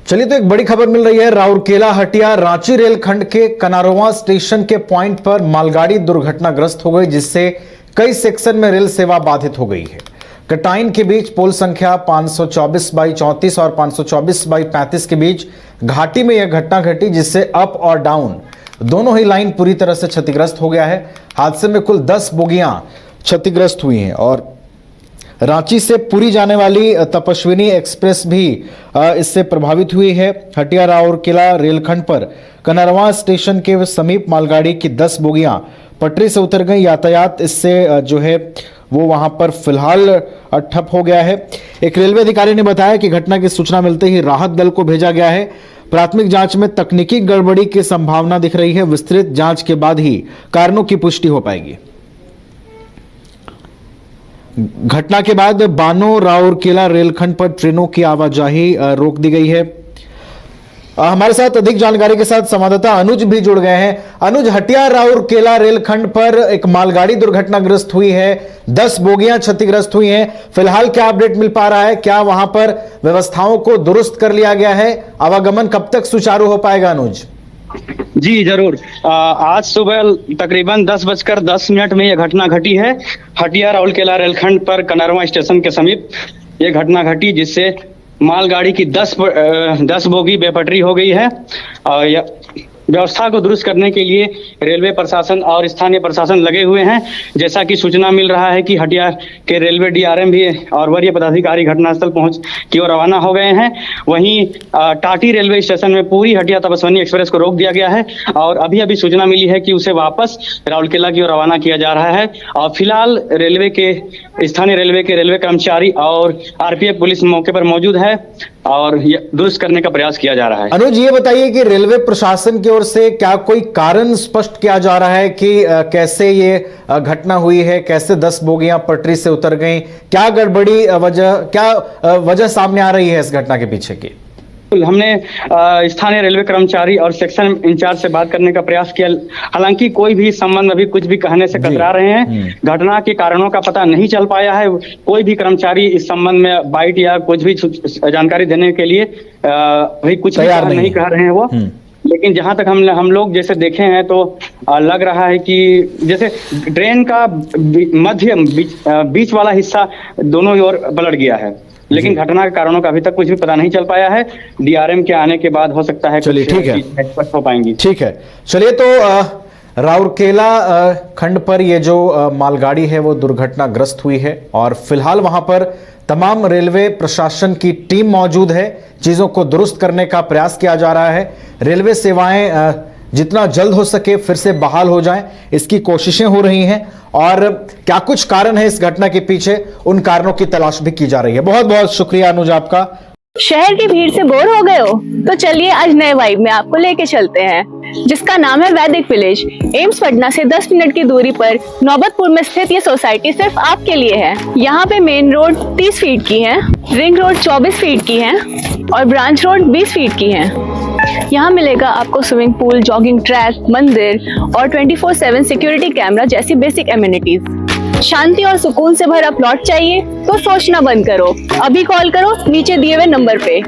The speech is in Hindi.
चलिए तो एक बड़ी खबर मिल रही है। राउरकेला हटिया रांची रेलखंड के कनारोवा स्टेशन के पॉइंट पर मालगाड़ी दुर्घटनाग्रस्त हो गई, जिससे कई सेक्शन में रेल सेवा बाधित हो गई है। कटाइन के बीच पोल संख्या 524/34 और 524/35 के बीच घाटी में यह घटना घटी, जिससे अप और डाउन दोनों ही लाइन पूरी तरह से क्षतिग्रस्त हो गया है। हादसे में कुल 10 बोगियां क्षतिग्रस्त हुई हैं और रांची से पुरी जाने वाली तपस्विनी एक्सप्रेस भी इससे प्रभावित हुई है। हटिया राउरकेला रेलखंड पर कनारवा स्टेशन के समीप मालगाड़ी की 10 बोगियां पटरी से उतर गई। यातायात इससे जो है वो वहां पर फिलहाल ठप हो गया है। एक रेलवे अधिकारी ने बताया कि घटना की सूचना मिलते ही राहत दल को भेजा गया है। प्राथमिक जांच में तकनीकी गड़बड़ी की संभावना दिख रही है। विस्तृत जांच के बाद ही कारणों की पुष्टि हो पाएगी। घटना के बाद बानो राउरकेला रेलखंड पर ट्रेनों की आवाजाही रोक दी गई है। हमारे साथ अधिक जानकारी के साथ संवाददाता अनुज भी जुड़ गए हैं। अनुज, हटिया राउरकेला रेलखंड पर एक मालगाड़ी दुर्घटनाग्रस्त हुई है, 10 बोगियां क्षतिग्रस्त हुई हैं। फिलहाल क्या अपडेट मिल पा रहा है? क्या वहां पर व्यवस्थाओं को दुरुस्त कर लिया गया है? आवागमन कब तक सुचारू हो पाएगा अनुज? जी जरूर। आज सुबह तकरीबन 10:10 में यह घटना घटी है। हटिया राउरकेला रेलखंड पर कनारवा स्टेशन के समीप यह घटना घटी, जिससे मालगाड़ी की 10 बोगी बेपटरी हो गई है। व्यवस्था को दुरुस्त करने के लिए रेलवे प्रशासन और स्थानीय प्रशासन लगे हुए हैं। जैसा कि सूचना मिल रहा है कि हटिया के रेलवे डीआरएम भी और वरीय पदाधिकारी घटनास्थल पहुंच की ओर रवाना हो गए हैं। वहीं टाटी रेलवे स्टेशन में पूरी हटिया तपस्विनी एक्सप्रेस को रोक दिया गया है और अभी अभी सूचना मिली है कि उसे वापस राउरकेला की ओर रवाना किया जा रहा है। और फिलहाल स्थानीय रेलवे के रेलवे कर्मचारी और आरपीएफ पुलिस मौके पर मौजूद है और दुरुस्त करने का प्रयास किया जा रहा है। अनुज, ये बताइए कि रेलवे प्रशासन की ओर से क्या कोई कारण स्पष्ट किया जा रहा है कि कैसे ये घटना हुई है, कैसे 10 बोगियां पटरी से उतर गईं? क्या गड़बड़ी वजह सामने आ रही है इस घटना के पीछे की? हमने स्थानीय रेलवे कर्मचारी और सेक्शन इंचार्ज से बात करने का प्रयास किया, हालांकि कोई भी संबंध अभी कुछ भी कहने से कतरा रहे हैं। घटना के कारणों का पता नहीं चल पाया है। कोई भी कर्मचारी इस संबंध में बाइट या कुछ भी जानकारी देने के लिए अभी कुछ नहीं कह रहे हैं वो। लेकिन जहां तक हम लोग जैसे देखे हैं तो लग रहा है कि जैसे ट्रेन का बीच वाला हिस्सा दोनों ही ओर पलट गया है, लेकिन घटना के कारणों का अभी तक कुछ भी पता नहीं चल पाया है। डीआरएम के आने के बाद हो सकता है चलिए ठीक है, स्पष्ट हो पाएंगी। ठीक है, चलिए तो राउरकेला खंड पर ये जो मालगाड़ी है वो दुर्घटनाग्रस्त हुई है और फिलहाल वहां पर तमाम रेलवे प्रशासन की टीम मौजूद है। चीजों को दुरुस्त करने का प्रयास किया जा रहा है। रेलवे सेवाएं जितना जल्द हो सके फिर से बहाल हो जाएं, इसकी कोशिशें हो रही हैं और क्या कुछ कारण है इस घटना के पीछे, उन कारणों की तलाश भी की जा रही है। बहुत बहुत शुक्रिया अनुज आपका। शहर की भीड़ से बोर हो गए हो तो चलिए आज नए वाइब में आपको लेके चलते हैं, जिसका नाम है वैदिक विलेज। एम्स पटना से 10 मिनट की दूरी पर नौबतपुर में स्थित ये सोसाइटी सिर्फ आपके लिए है। यहाँ पे मेन रोड 30 फीट की है, रिंग रोड 24 फीट की है और ब्रांच रोड 20 फीट की है। यहाँ मिलेगा आपको स्विमिंग पूल, जॉगिंग ट्रैक, मंदिर और 24/7 सिक्योरिटी कैमरा जैसी बेसिक एमिनिटीज। शांति और सुकून से भरा प्लॉट चाहिए तो सोचना बंद करो, अभी कॉल करो नीचे दिए हुए नंबर पे।